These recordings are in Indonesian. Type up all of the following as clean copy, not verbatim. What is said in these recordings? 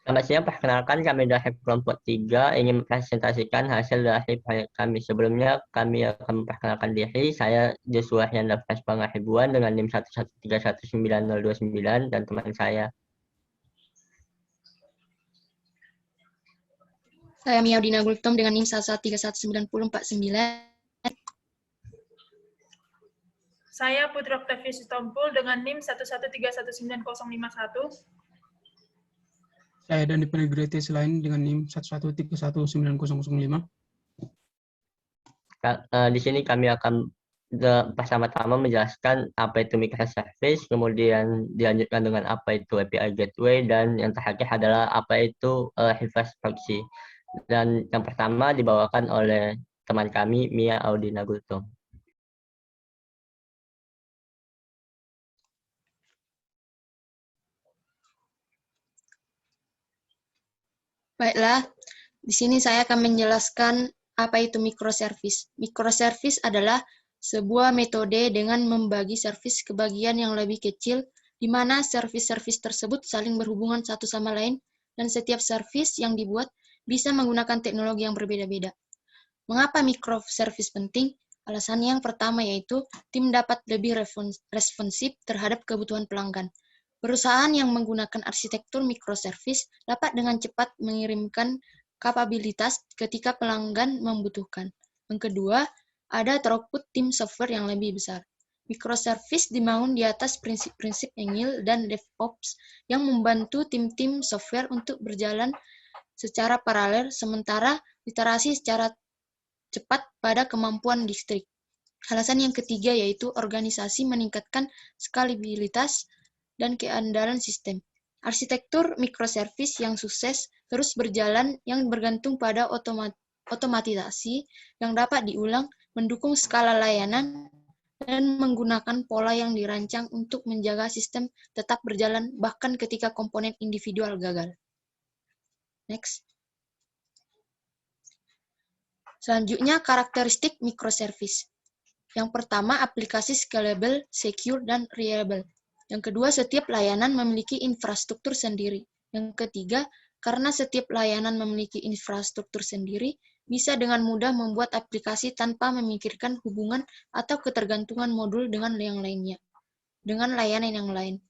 Selamat siang, perkenalkan kami dari kelompok 3 ingin mempresentasikan hasil dari proyek kami. Sebelumnya kami akan memperkenalkan diri. Saya Joshua Hyanda Praspa Haribuan dengan NIM 1131909 dan teman saya. Saya Miaudina Gultom dengan NIM 1131949. Saya Putri Octavia Sitompul dengan NIM 1131951. Saya Dani Penegrete lain dengan NIM 1131905. Di sini kami akan pertama-tama menjelaskan apa itu microservice, kemudian dilanjutkan dengan apa itu API gateway, dan yang terakhir adalah apa itu reverse proxy. Dan yang pertama dibawakan oleh teman kami, Mia Audina Gultom. Baiklah, di sini saya akan menjelaskan apa itu microservice. Microservice adalah sebuah metode dengan membagi service ke bagian yang lebih kecil, di mana service-service tersebut saling berhubungan satu sama lain, dan setiap service yang dibuat bisa menggunakan teknologi yang berbeda-beda. Mengapa microservice penting? Alasan yang pertama yaitu tim dapat lebih responsif terhadap kebutuhan pelanggan. Perusahaan yang menggunakan arsitektur microservice dapat dengan cepat mengirimkan kapabilitas ketika pelanggan membutuhkan. Yang kedua, ada throughput tim software yang lebih besar. Microservice dibangun di atas prinsip-prinsip Agile dan DevOps yang membantu tim-tim software untuk berjalan secara paralel, sementara literasi secara cepat pada kemampuan distrik. Alasan yang ketiga yaitu organisasi meningkatkan skalabilitas dan keandalan sistem. Arsitektur microservice yang sukses terus berjalan yang bergantung pada otomatisasi yang dapat diulang, mendukung skala layanan, dan menggunakan pola yang dirancang untuk menjaga sistem tetap berjalan bahkan ketika komponen individual gagal. Next. Selanjutnya, karakteristik microservice. Yang pertama, aplikasi scalable, secure, dan reliable. Yang kedua, setiap layanan memiliki infrastruktur sendiri. Yang ketiga, karena setiap layanan memiliki infrastruktur sendiri, bisa dengan mudah membuat aplikasi tanpa memikirkan hubungan atau ketergantungan modul dengan yang lainnya, dengan layanan yang lain.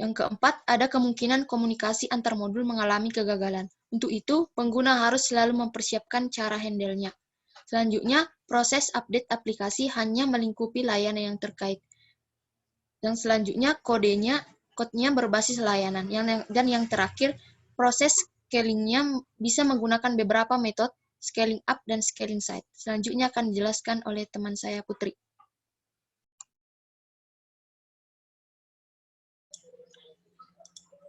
Yang keempat, ada kemungkinan komunikasi antar modul mengalami kegagalan. Untuk itu, pengguna harus selalu mempersiapkan cara handle-nya. Selanjutnya, proses update aplikasi hanya melingkupi layanan yang terkait. Yang selanjutnya, kodenya berbasis layanan. Dan yang terakhir, proses scaling-nya bisa menggunakan beberapa metode, scaling up dan scaling side. Selanjutnya akan dijelaskan oleh teman saya, Putri.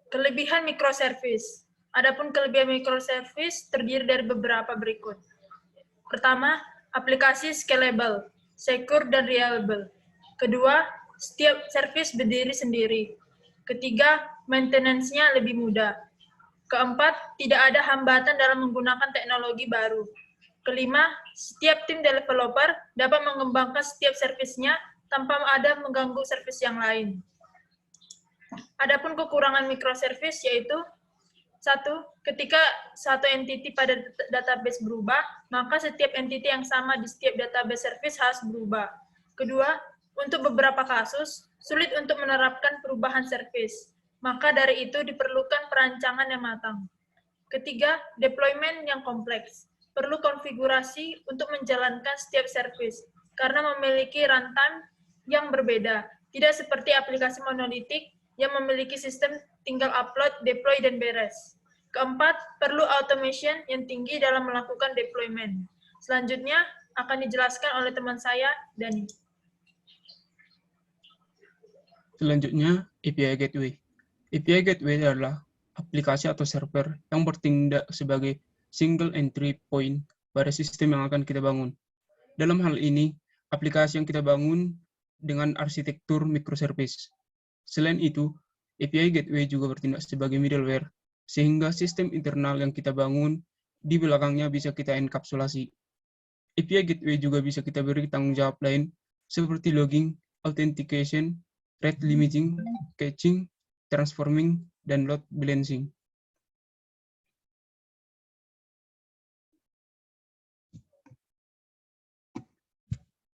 Kelebihan microservice. Adapun kelebihan microservice terdiri dari beberapa berikut. Pertama, aplikasi scalable, secure, dan reliable. Kedua, setiap service berdiri sendiri. Ketiga, maintenance-nya lebih mudah. Keempat, tidak ada hambatan dalam menggunakan teknologi baru. Kelima, setiap tim developer dapat mengembangkan setiap service-nya tanpa ada mengganggu service yang lain. Adapun kekurangan microservice yaitu satu, ketika satu entity pada database berubah, maka setiap entity yang sama di setiap database service harus berubah. Kedua, untuk beberapa kasus, sulit untuk menerapkan perubahan service. Maka dari itu diperlukan perancangan yang matang. Ketiga, deployment yang kompleks. Perlu konfigurasi untuk menjalankan setiap service, karena memiliki runtime yang berbeda. Tidak seperti aplikasi monolitik yang memiliki sistem tinggal upload, deploy, dan beres. Keempat, perlu automation yang tinggi dalam melakukan deployment. Selanjutnya akan dijelaskan oleh teman saya, Dani. Selanjutnya, API Gateway. API Gateway adalah aplikasi atau server yang bertindak sebagai single entry point pada sistem yang akan kita bangun. Dalam hal ini, aplikasi yang kita bangun dengan arsitektur microservice. Selain itu, API Gateway juga bertindak sebagai middleware, sehingga sistem internal yang kita bangun di belakangnya bisa kita enkapsulasi. API Gateway juga bisa kita beri tanggung jawab lain, seperti logging, authentication, rate limiting, caching, transforming, dan load balancing.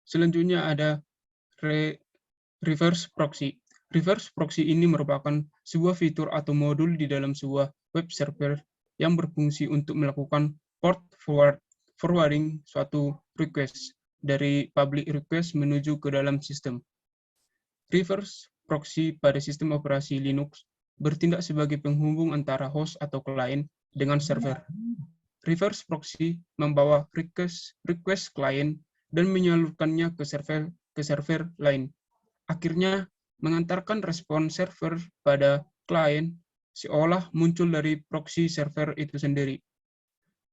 Selanjutnya ada reverse proxy. Reverse proxy ini merupakan sebuah fitur atau modul di dalam sebuah web server yang berfungsi untuk melakukan port forwarding suatu request dari public request menuju ke dalam sistem. Reverse proxy pada sistem operasi Linux bertindak sebagai penghubung antara host atau klien dengan server. Reverse proxy membawa request klien dan menyalurkannya ke server lain. Akhirnya mengantarkan respon server pada klien seolah muncul dari proxy server itu sendiri.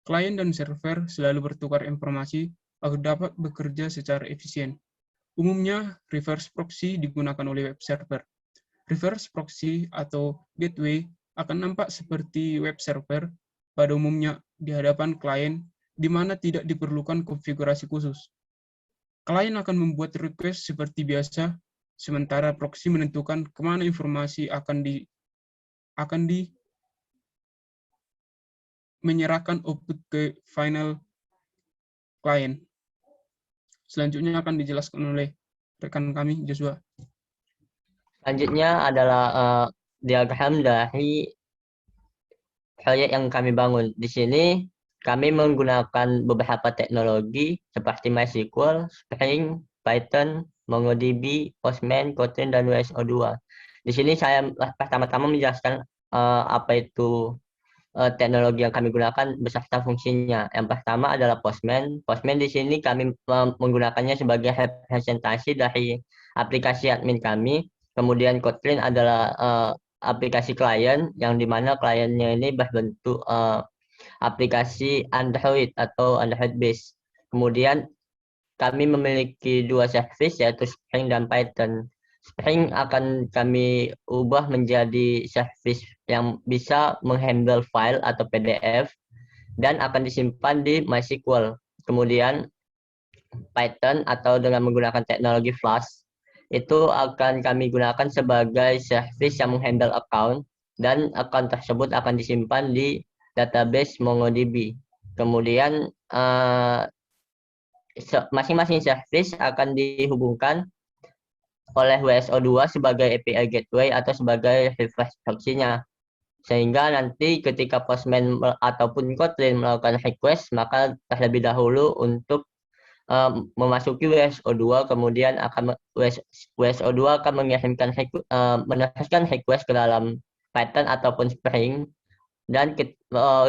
Klien dan server selalu bertukar informasi agar dapat bekerja secara efisien. Umumnya, reverse proxy digunakan oleh web server. Reverse proxy atau gateway akan nampak seperti web server pada umumnya di hadapan klien, di mana tidak diperlukan konfigurasi khusus. Klien akan membuat request seperti biasa, sementara proxy menentukan kemana informasi akan menyerahkan output ke final klien. Selanjutnya akan dijelaskan oleh rekan kami, Joshua. Selanjutnya adalah diagram dari proyek yang kami bangun. Di sini kami menggunakan beberapa teknologi seperti MySQL, Spring, Python, MongoDB, Postman, Kotlin, dan WSO2. Di sini saya pertama-tama menjelaskan apa itu teknologi yang kami gunakan beserta fungsinya. Yang pertama adalah Postman. Postman di sini kami menggunakannya sebagai representasi dari aplikasi admin kami. Kemudian Kotlin adalah aplikasi klien yang dimana kliennya ini berbentuk aplikasi Android atau Android base. Kemudian kami memiliki dua service yaitu Spring dan Python. Spring akan kami ubah menjadi service yang bisa menghandle file atau PDF dan akan disimpan di MySQL. Kemudian Python atau dengan menggunakan teknologi Flash itu akan kami gunakan sebagai service yang menghandle account dan account tersebut akan disimpan di database MongoDB. Kemudian masing-masing service akan dihubungkan oleh WSO2 sebagai API gateway atau sebagai reverse proxy-nya. Sehingga nanti ketika Postman ataupun Kotlin melakukan request, maka terlebih dahulu untuk memasuki WSO2, kemudian WSO2 akan mengirimkan meneruskan request ke dalam Python ataupun Spring, dan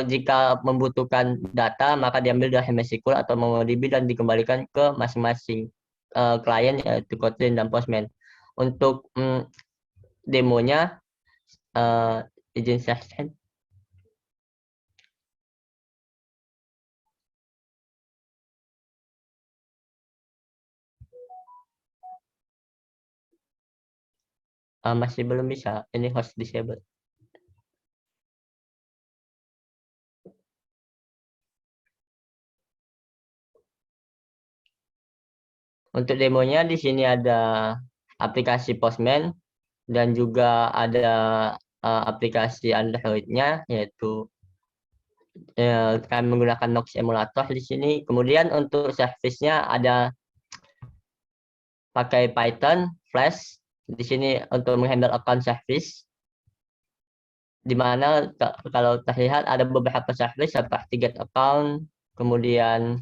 jika membutuhkan data maka diambil dari MySQL atau MongoDB dan dikembalikan ke masing-masing klien yaitu Kotlin dan Postman. Untuk demonya izin saya share. Masih belum bisa, ini host disable. Untuk demonya di sini ada aplikasi Postman dan juga ada aplikasi Android-nya yaitu kami menggunakan Nox emulator di sini. Kemudian untuk service-nya ada pakai Python, Flash di sini untuk menghandle account service, di mana kalau terlihat ada beberapa service seperti get account, kemudian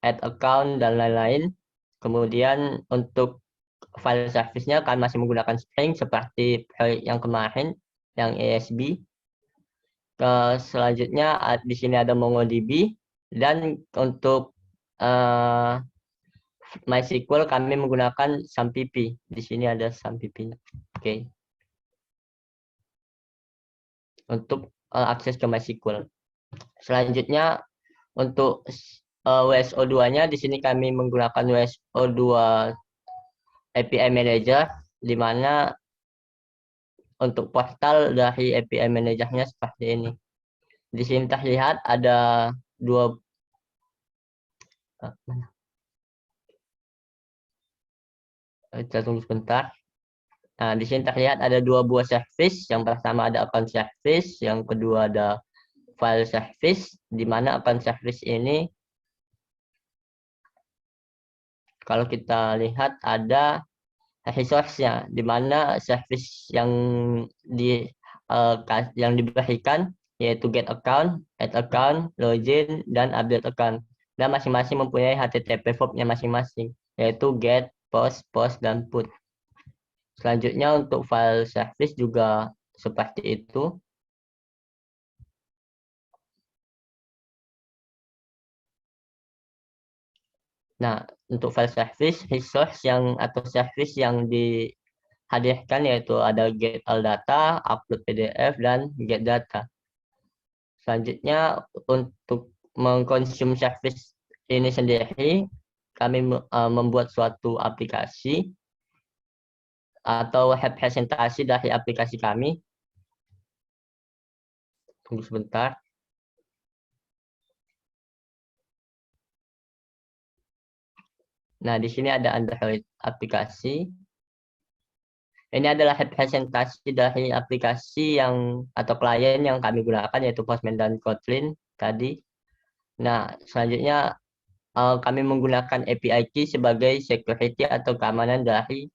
add account dan lain-lain. Kemudian untuk file service-nya kami masih menggunakan Spring seperti proyek yang kemarin yang ESB. Selanjutnya di sini ada MongoDB dan untuk MySQL kami menggunakan SAMPP. Di sini ada SAMPP. Oke. Untuk akses ke MySQL. Selanjutnya untuk WSO2-nya di sini kami menggunakan WSO2 API Manager, di mana untuk portal dari API Manager-nya seperti ini. Di sini terlihat ada dua kita tunggu sebentar. Nah, di sini terlihat ada dua buah service. Yang pertama ada account service, yang kedua ada file service, di mana account service ini kalau kita lihat ada resource-nya, di mana service yang diberikan yaitu get account, add account, login, dan update account. Dan masing-masing mempunyai HTTP verb-nya masing-masing, yaitu get, post, dan put. Selanjutnya untuk file service juga seperti itu. Nah, untuk file service, resource atau service yang dihadirkan yaitu ada get all data, upload PDF, dan get data. Selanjutnya, untuk mengkonsum service ini sendiri, kami membuat suatu aplikasi atau representasi dari aplikasi kami. Tunggu sebentar. Nah, di sini ada Android aplikasi. Ini adalah representasi dari aplikasi atau klien yang kami gunakan, yaitu Postman dan Kotlin tadi. Nah, selanjutnya kami menggunakan API key sebagai security atau keamanan dari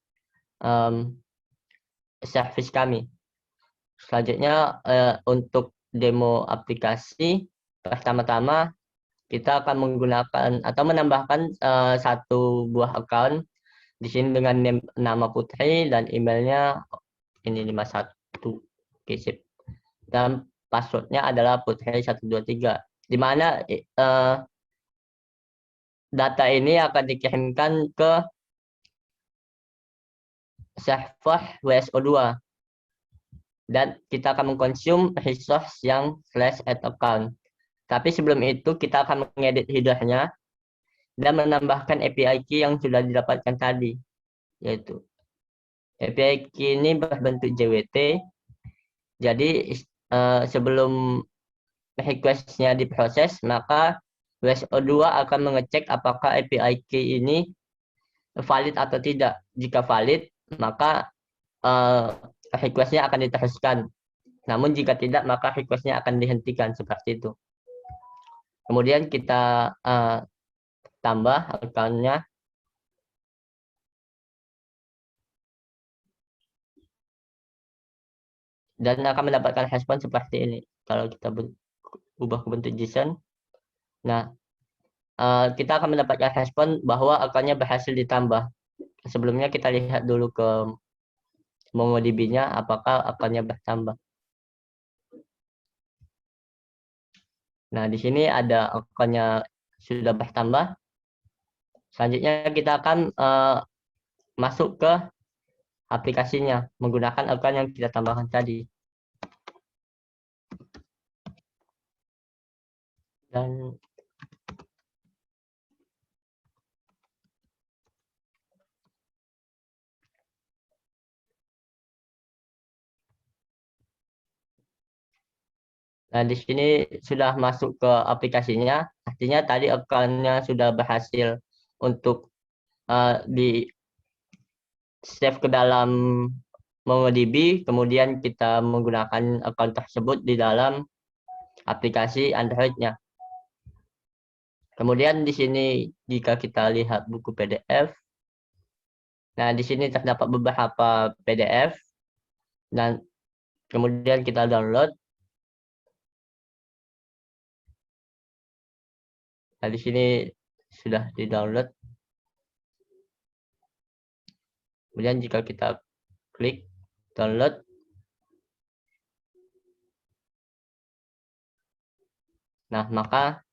service kami. Selanjutnya untuk demo aplikasi, pertama-tama kita akan menggunakan atau menambahkan satu buah account di sini dengan nama Putri dan emailnya ini 51. Oke, sip. Dan passwordnya adalah Putri123, di mana data ini akan dikirimkan ke server WSO2 dan kita akan mengkonsum resource yang /add account. Tapi sebelum itu kita akan mengedit header-nya dan menambahkan API key yang sudah didapatkan tadi, yaitu API key ini berbentuk JWT. Jadi sebelum request-nya diproses, maka WSO2 akan mengecek apakah API key ini valid atau tidak. Jika valid, maka request-nya akan diteruskan. Namun jika tidak, maka request-nya akan dihentikan, seperti itu. Kemudian kita tambah account-nya. Dan akan mendapatkan respon seperti ini. Kalau kita ubah ke bentuk JSON. Nah, kita akan mendapatkan respon bahwa account-nya berhasil ditambah. Sebelumnya kita lihat dulu ke MongoDB-nya apakah account-nya bertambah. Nah, di sini ada account-nya sudah bertambah. Selanjutnya kita akan masuk ke aplikasinya menggunakan account yang kita tambahkan tadi. Dan nah, di sini sudah masuk ke aplikasinya, artinya tadi account-nya sudah berhasil untuk di save ke dalam MongoDB, kemudian kita menggunakan account tersebut di dalam aplikasi Android-nya. Kemudian di sini jika kita lihat buku PDF, nah di sini terdapat beberapa PDF dan kemudian kita download. Nah, di sini sudah di-download. Kemudian jika kita klik download, nah maka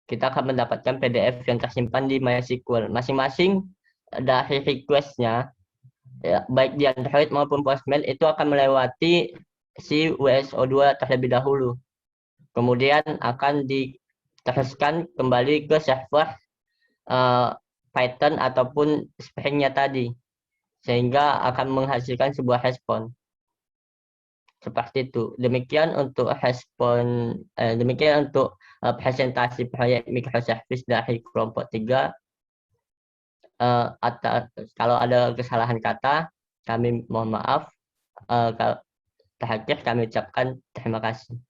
kita akan mendapatkan PDF yang tersimpan di MySQL. Masing-masing dari request-nya, ya, baik di Android maupun Postman, itu akan melewati si WSO2 terlebih dahulu. Kemudian akan diteruskan kembali ke server Python ataupun Spring-nya tadi, sehingga akan menghasilkan sebuah respon. Seperti itu. Demikian untuk respon, demikian untuk presentasi proyek microservice dari kelompok 3. Kalau ada kesalahan kata, kami mohon maaf. Terakhir kami ucapkan terima kasih.